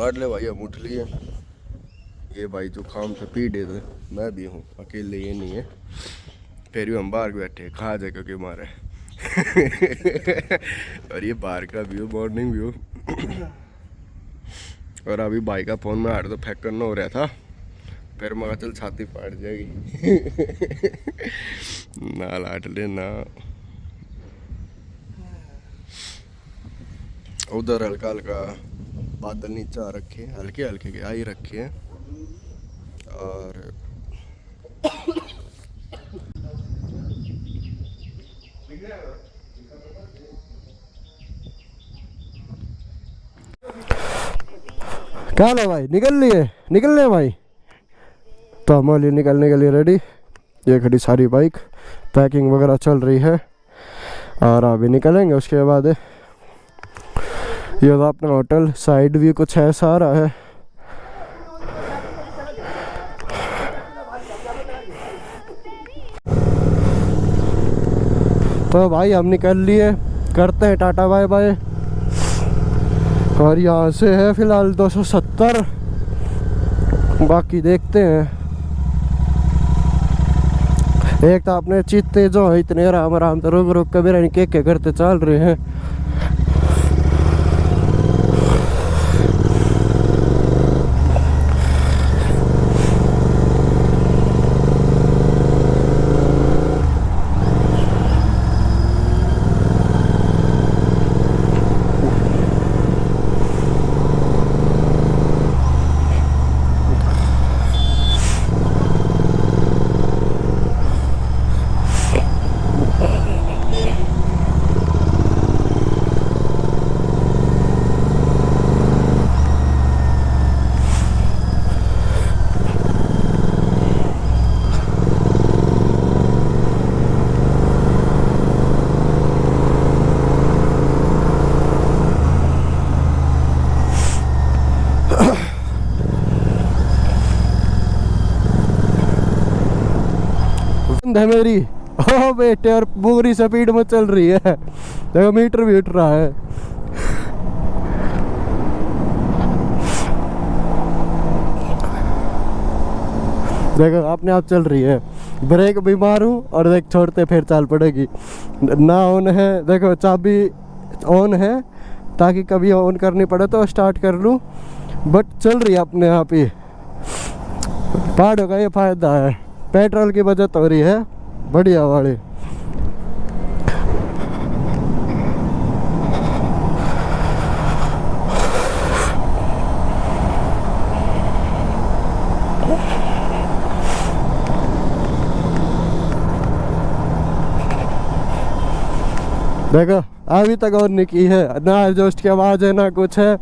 काट ले भाई, हम उठ लिए। ये भाई जुकाम से पीड़े थे, मैं भी हूँ, अकेले ये नहीं है। फिर भी हम बाहर बैठे खा जाए क्योंकि हमारे और ये बाहर का व्यू, मॉर्निंग व्यू। और अभी भाई का फोन में हार्ड तो फेंक करना हो रहा था, फिर मैं चल छाती फाड़ जाएगी ना लाट लेना। उधर हल्का हल्का बादल नीचे आ रखे, हल्के हल्के के आ ही रखे हैं। और क्या है भाई, निकल लिए भाई। तो हम वाली निकलने के लिए रेडी। ये खड़ी सारी बाइक, पैकिंग वगैरह चल रही है और अभी निकलेंगे। उसके बाद ये तो अपना होटल, साइड भी कुछ ऐसा आ रहा है। तो भाई हम निकल लिए, करते हैं टाटा बाय बाय। और यहाँ से है फिलहाल 270, बाकी देखते हैं। एक तो अपने चीते जो है इतने आराम आराम से रुक रुक के बिरयानी के करते चल रहे हैं। है मेरी, ओ बेटे, और पूरी स्पीड में चल रही है। देखो मीटर भी उठ रहा है। देखो अपने आप चल रही है। ब्रेक भी मारूं और देख छोड़ते फिर चाल पड़ेगी ना। ऑन है, देखो चाबी ऑन है ताकि कभी ऑन करनी पड़े तो स्टार्ट कर लूं, बट चल रही है अपने आप ही। पहाड़ों का ये फायदा है, पेट्रोल की बचत हो रही है बढ़िया वाली। देखो अभी तक और नहीं की है ना, एग्जॉस्ट की आवाज है ना कुछ है।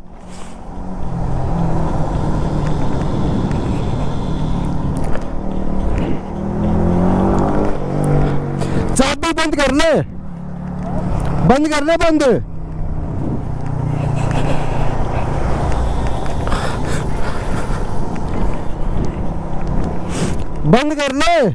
चाबी बंद कर ले, बंद कर ले, बंद बंद कर ले।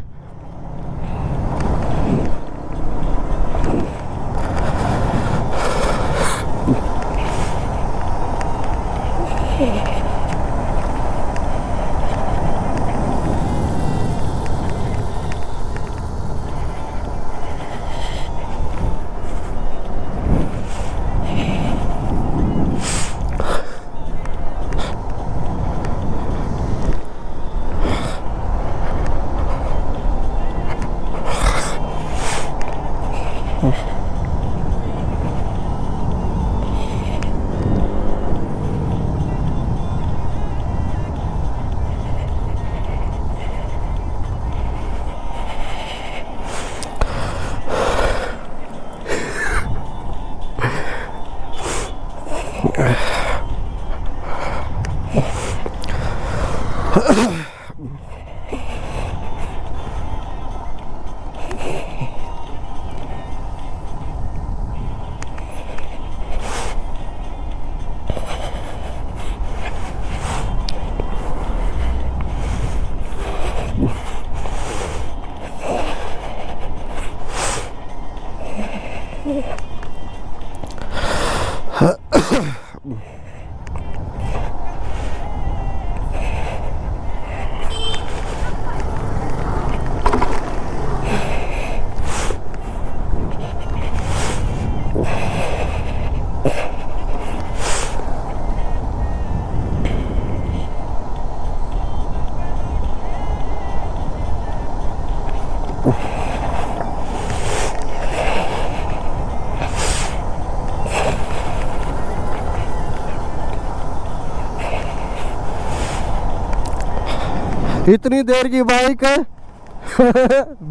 इतनी देर की बाइक है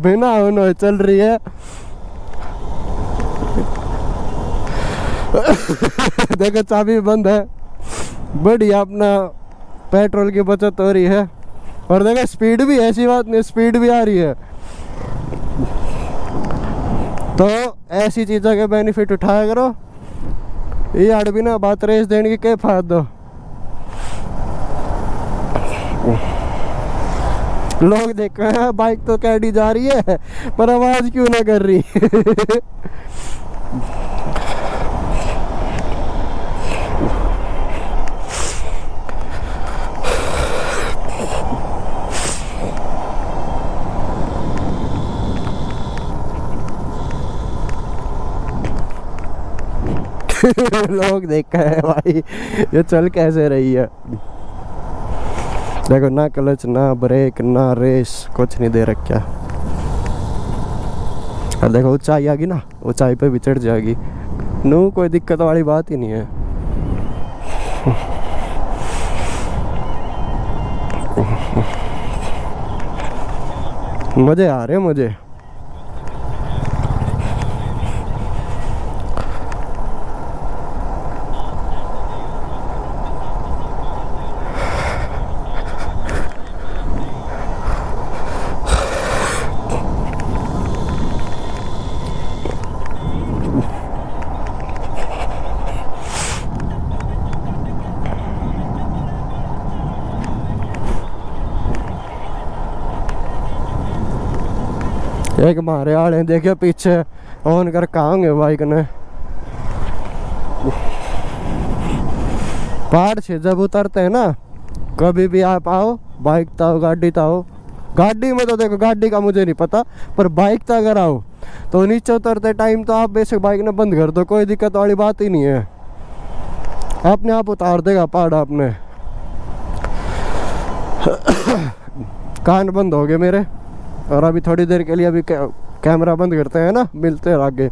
बिना हुए चल रही है। देखो चाबी बंद है, बढ़िया अपना पेट्रोल की बचत हो रही है। और देखो स्पीड भी, ऐसी बात नहीं, स्पीड भी आ रही है। तो ऐसी चीज़ों के बेनिफिट उठाया करो। ये आड़ भी ना बात रेस देने की क्या फायदा। लोग देख रहे हैं बाइक तो कैडी जा रही है पर आवाज क्यों ना कर रही। लोग देख रहे हैं भाई ये चल कैसे रही है। देखो ना क्लच ना ब्रेक ना रेस, कुछ नहीं दे रखा। और देखो ऊंचाई आ गई ना, ऊंचाई पे भी चढ़ जाएगी। नो कोई दिक्कत वाली बात ही नहीं है। मजे आ रहे हैं मुझे। एक मारे वाले देखे पीछे ऑन कर कहाँगे बाइक ने। पहाड़ से जब उतरते हैं ना, कभी भी आप आओ, बाइक ताओ गाड़ी ताओ। गाड़ी में तो देखो गाड़ी का मुझे नहीं पता, पर बाइक तो अगर आओ तो नीचे उतरते टाइम तो आप बेशक बाइक ने बंद कर दो, कोई दिक्कत वाली बात ही नहीं है। अपने आप उतार देगा पहाड़ आपने। कान बंद हो गए मेरे। और अभी थोड़ी देर के लिए अभी कैमरा बंद करते हैं ना, मिलते हैं आगे।